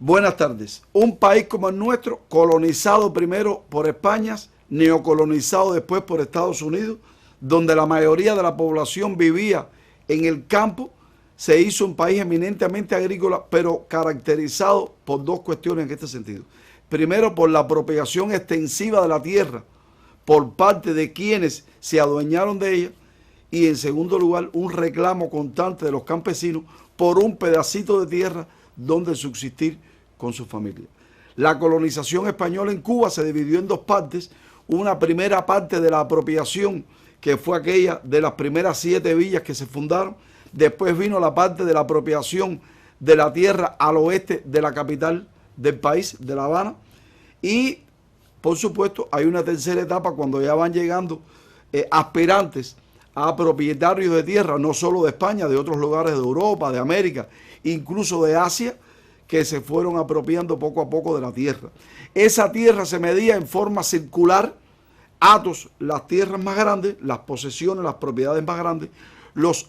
Buenas tardes. Un país como el nuestro, colonizado primero por España, neocolonizado después por Estados Unidos, donde la mayoría de la población vivía en el campo, se hizo un país eminentemente agrícola, pero caracterizado por dos cuestiones en este sentido. Primero, por la apropiación extensiva de la tierra por parte de quienes se adueñaron de ella, y en segundo lugar, un reclamo constante de los campesinos por un pedacito de tierra donde subsistir con su familia. La colonización española en Cuba se dividió en dos partes. Una primera parte de la apropiación, que fue aquella de las primeras 7 villas que se fundaron. Después vino la parte de la apropiación de la tierra al oeste de la capital del país, de La Habana. Y, por supuesto, hay una tercera etapa cuando ya van llegando aspirantes a propietarios de tierra, no solo de España, de otros lugares de Europa, de América, incluso de Asia, que se fueron apropiando poco a poco de la tierra. Esa tierra se medía en forma circular, atos, las tierras más grandes, las posesiones, las propiedades más grandes, los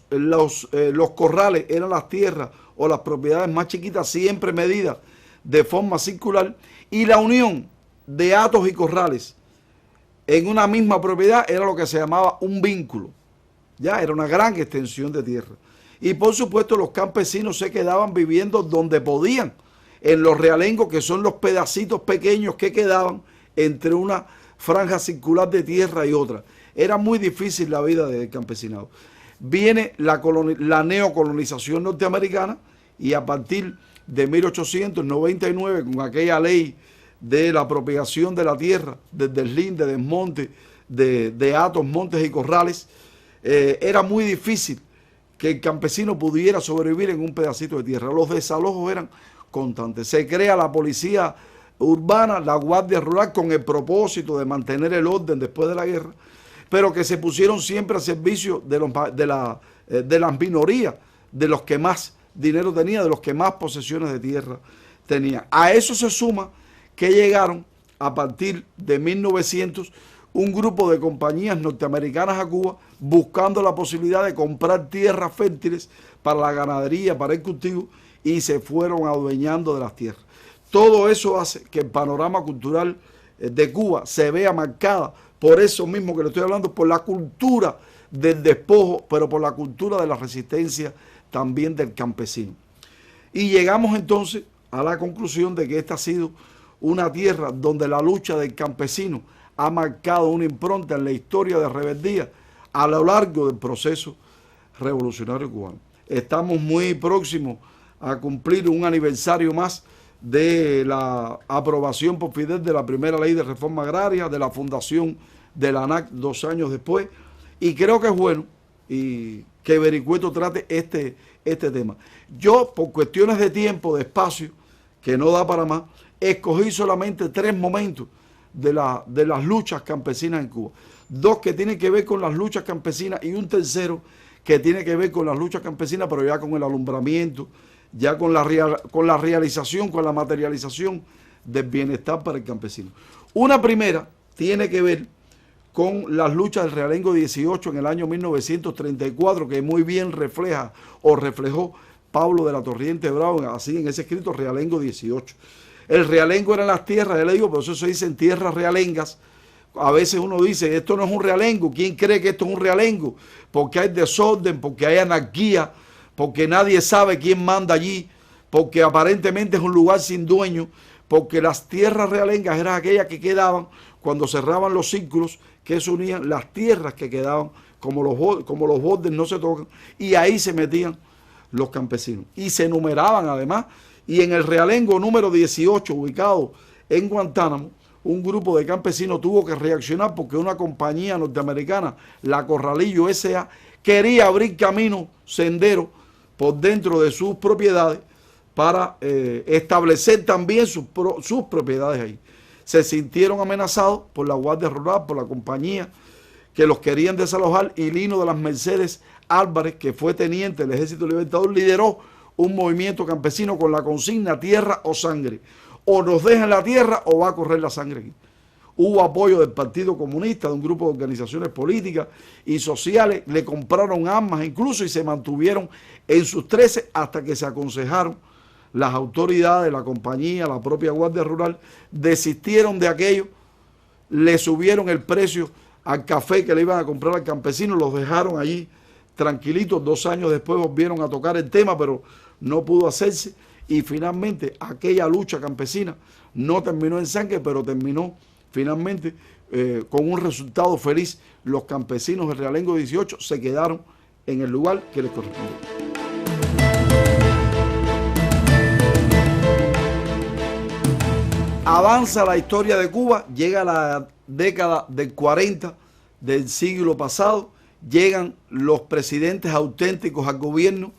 corrales eran las tierras o las propiedades más chiquitas, siempre medidas de forma circular, y la unión de atos y corrales en una misma propiedad era lo que se llamaba un vínculo. Ya era una gran extensión de tierra. Y por supuesto los campesinos se quedaban viviendo donde podían, en los realengos, que son los pedacitos pequeños que quedaban entre una franja circular de tierra y otra. Era muy difícil la vida del campesinado. Viene la neocolonización norteamericana, y a partir de 1899, con aquella ley de la apropiación de la tierra, del deslinde, de desmonte, de atos, montes y corrales, era muy difícil que el campesino pudiera sobrevivir en un pedacito de tierra. Los desalojos eran constantes. Se crea la policía urbana, la guardia rural, con el propósito de mantener el orden después de la guerra, pero que se pusieron siempre a servicio de las minorías, de los que más dinero tenían, de los que más posesiones de tierra tenían. A eso se suma que llegaron a partir de 1900 un grupo de compañías norteamericanas a Cuba buscando la posibilidad de comprar tierras fértiles para la ganadería, para el cultivo, y se fueron adueñando de las tierras. Todo eso hace que el panorama cultural de Cuba se vea marcada por eso mismo que le estoy hablando, por la cultura del despojo, pero por la cultura de la resistencia también del campesino. Y llegamos entonces a la conclusión de que esta ha sido una tierra donde la lucha del campesino ha marcado una impronta en la historia de rebeldía a lo largo del proceso revolucionario cubano. Estamos muy próximos a cumplir un aniversario más de la aprobación por Fidel de la primera ley de reforma agraria, de la fundación de la ANAC 2 años después, y creo que es bueno y que Vericueto trate este tema. Yo, por cuestiones de tiempo, de espacio, que no da para más, escogí solamente 3 momentos de las luchas campesinas en Cuba. 2 que tienen que ver con las luchas campesinas y un tercero que tiene que ver con las luchas campesinas, pero ya con el alumbramiento, ya con la realización, con la materialización del bienestar para el campesino. Una primera tiene que ver con las luchas del Realengo 18 en el año 1934, que muy bien refleja o reflejó Pablo de la Torriente Bravo, así en ese escrito, Realengo 18. El realengo eran las tierras, yo le digo, por eso se dicen tierras realengas. A veces uno dice, esto no es un realengo. ¿Quién cree que esto es un realengo? Porque hay desorden, porque hay anarquía, porque nadie sabe quién manda allí, porque aparentemente es un lugar sin dueño, porque las tierras realengas eran aquellas que quedaban cuando cerraban los círculos que se unían, las tierras que quedaban, como los bordes no se tocan, y ahí se metían los campesinos. Y se numeraban además. Y en el realengo número 18, ubicado en Guantánamo, un grupo de campesinos tuvo que reaccionar porque una compañía norteamericana, la Corralillo S.A., quería abrir camino, sendero, por dentro de sus propiedades para establecer también sus propiedades ahí. Se sintieron amenazados por la Guardia Rural, por la compañía que los querían desalojar, y Lino de las Mercedes Álvarez, que fue teniente del Ejército Libertador, lideró un movimiento campesino con la consigna tierra o sangre. O nos dejan la tierra o va a correr la sangre aquí. Hubo apoyo del Partido Comunista, de un grupo de organizaciones políticas y sociales, le compraron armas incluso y se mantuvieron en sus 13 hasta que se aconsejaron las autoridades, la compañía, la propia Guardia Rural, desistieron de aquello, le subieron el precio al café que le iban a comprar al campesino, los dejaron allí tranquilitos. 2 años después volvieron a tocar el tema, pero no pudo hacerse, y finalmente aquella lucha campesina no terminó en sangre, pero terminó finalmente con un resultado feliz. Los campesinos de Realengo 18 se quedaron en el lugar que les corresponde. Avanza la historia de Cuba, llega la década del 40 del siglo pasado, llegan los presidentes auténticos al gobierno.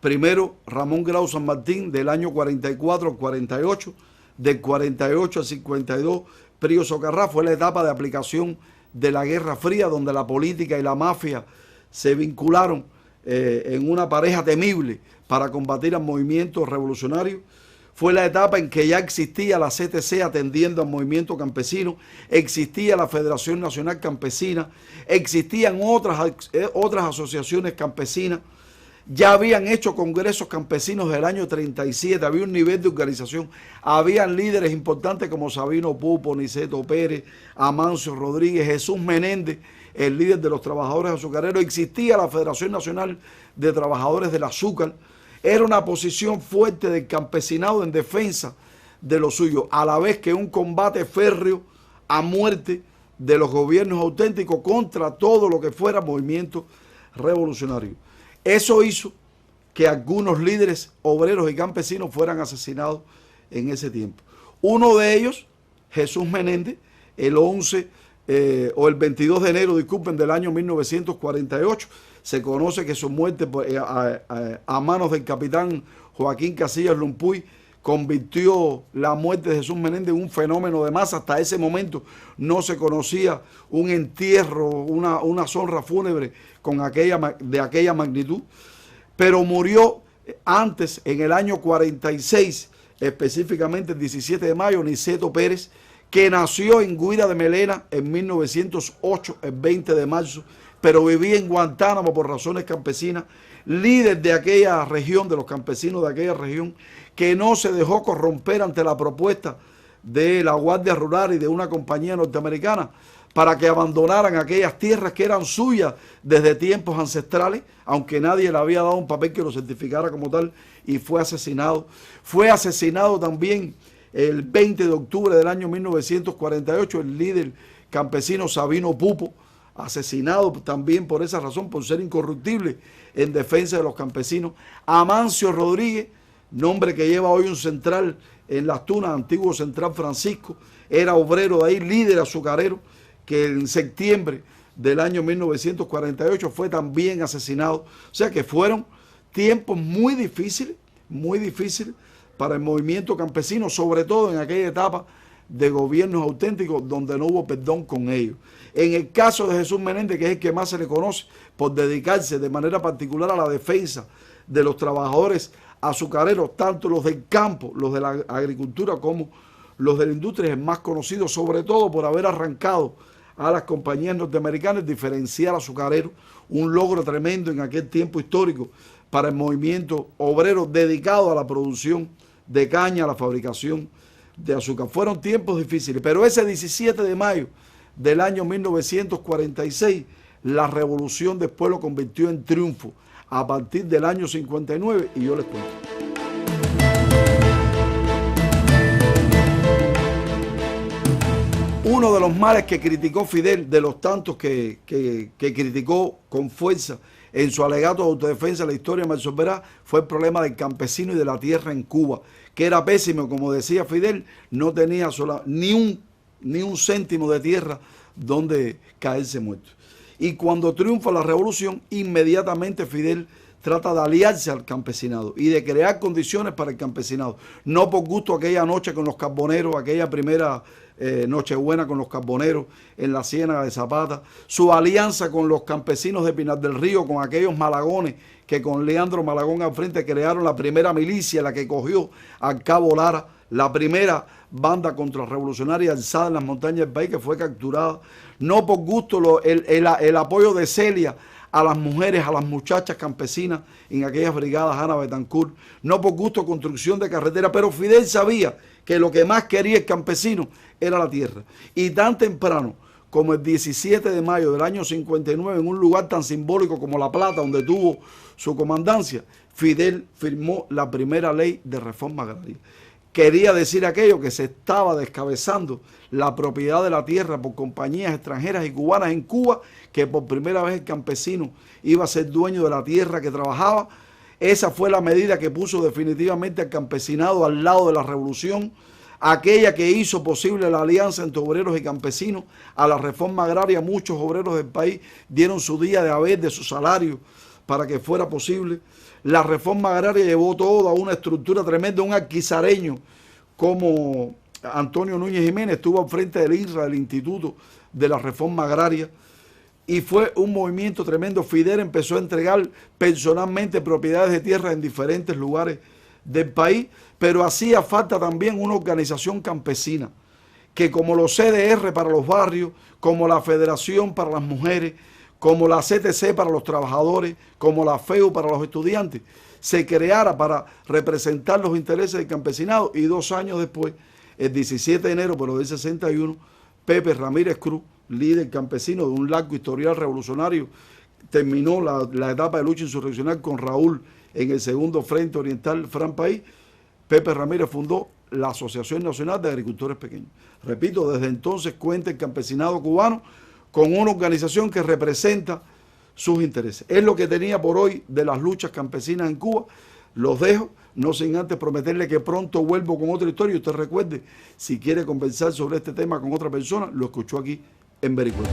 Primero Ramón Grau San Martín, del año 44 al 48, del 48 al 52 Prío Socarrá. Fue la etapa de aplicación de la Guerra Fría, donde la política y la mafia se vincularon en una pareja temible para combatir al movimiento revolucionario. Fue la etapa en que ya existía la CTC atendiendo al movimiento campesino, existía la Federación Nacional Campesina, existían otras asociaciones campesinas, ya habían hecho congresos campesinos del año 37, había un nivel de organización, habían líderes importantes como Sabino Pupo, Niceto Pérez, Amancio Rodríguez, Jesús Menéndez, el líder de los trabajadores azucareros, existía la Federación Nacional de Trabajadores del Azúcar. Era una posición fuerte del campesinado en defensa de lo suyo, a la vez que un combate férreo a muerte de los gobiernos auténticos contra todo lo que fuera movimiento revolucionario. Eso hizo que algunos líderes obreros y campesinos fueran asesinados en ese tiempo. Uno de ellos, Jesús Menéndez, el 22 de enero, disculpen, del año 1948, se conoce que su muerte a manos del capitán Joaquín Casillas Lumpuy convirtió la muerte de Jesús Menéndez en un fenómeno de masa. Hasta ese momento no se conocía un entierro, una honra fúnebre de aquella magnitud, pero murió antes, en el año 46, específicamente el 17 de mayo, Niceto Pérez, que nació en Guira de Melena en 1908, el 20 de marzo, pero vivía en Guantánamo por razones campesinas, líder de aquella región, de los campesinos de aquella región, que no se dejó corromper ante la propuesta de la Guardia Rural y de una compañía norteamericana para que abandonaran aquellas tierras que eran suyas desde tiempos ancestrales, aunque nadie le había dado un papel que lo certificara como tal, y fue asesinado. Fue asesinado también el 20 de octubre del año 1948 el líder campesino Sabino Pupo, asesinado también por esa razón, por ser incorruptible en defensa de los campesinos. Amancio Rodríguez, nombre que lleva hoy un central en Las Tunas, antiguo Central Francisco, era obrero de ahí, líder azucarero, que en septiembre del año 1948 fue también asesinado. O sea que fueron tiempos muy difíciles para el movimiento campesino, sobre todo en aquella etapa de gobiernos auténticos donde no hubo perdón con ellos. En el caso de Jesús Menéndez, que es el que más se le conoce por dedicarse de manera particular a la defensa de los trabajadores azucareros, tanto los del campo, los de la agricultura, como los de la industria, es el más conocido, sobre todo por haber arrancado a las compañías norteamericanas, diferenciar azucarero, un logro tremendo en aquel tiempo histórico para el movimiento obrero dedicado a la producción de caña, a la fabricación de azúcar. Fueron tiempos difíciles, pero ese 17 de mayo del año 1946, la revolución después lo convirtió en triunfo a partir del año 59, y yo les cuento. Uno de los males que criticó Fidel, de los tantos que criticó con fuerza en su alegato de autodefensa de la historia de Marcos Verá, fue el problema del campesino y de la tierra en Cuba, que era pésimo. Como decía Fidel, no tenía ni un céntimo de tierra donde caerse muerto. Y cuando triunfa la revolución, inmediatamente Fidel trata de aliarse al campesinado y de crear condiciones para el campesinado. No por gusto aquella noche con los carboneros, aquella primera Nochebuena con los carboneros en la Ciénaga de Zapata, su alianza con los campesinos de Pinar del Río, con aquellos malagones que con Leandro Malagón al frente crearon la primera milicia, la que cogió al Cabo Lara, la primera banda contrarrevolucionaria alzada en las montañas del país, que fue capturada. No por gusto el apoyo de Celia a las mujeres, a las muchachas campesinas en aquellas brigadas Ana Betancourt, no por gusto construcción de carretera, pero Fidel sabía que lo que más quería el campesino era la tierra. Y tan temprano como el 17 de mayo del año 59, en un lugar tan simbólico como La Plata, donde tuvo su comandancia, Fidel firmó la primera ley de reforma agraria. Quería decir aquello que se estaba descabezando la propiedad de la tierra por compañías extranjeras y cubanas en Cuba, que por primera vez el campesino iba a ser dueño de la tierra que trabajaba. Esa fue la medida que puso definitivamente al campesinado al lado de la revolución, aquella que hizo posible la alianza entre obreros y campesinos. A la reforma agraria muchos obreros del país dieron su día de haber, de su salario, para que fuera posible. La reforma agraria llevó todo a una estructura tremenda. Un alquizareño como Antonio Núñez Jiménez estuvo al frente del IRRA, del Instituto de la Reforma Agraria, y fue un movimiento tremendo. Fidel empezó a entregar personalmente propiedades de tierra en diferentes lugares del país, pero hacía falta también una organización campesina, que como los CDR para los barrios, como la Federación para las Mujeres, como la CTC para los trabajadores, como la FEU para los estudiantes, se creara para representar los intereses del campesinado. Y 2 años después, el 17 de enero pero del 61, Pepe Ramírez Cruz, líder campesino de un largo historial revolucionario, terminó la etapa de lucha insurreccional con Raúl en el segundo Frente Oriental Fran País. Pepe Ramírez fundó la Asociación Nacional de Agricultores Pequeños. Repito, desde entonces cuenta el campesinado cubano con una organización que representa sus intereses. Es lo que tenía por hoy de las luchas campesinas en Cuba. Los dejo, no sin antes prometerle que pronto vuelvo con otra historia. Y usted recuerde, si quiere conversar sobre este tema con otra persona, lo escuchó aquí en Vericuetos.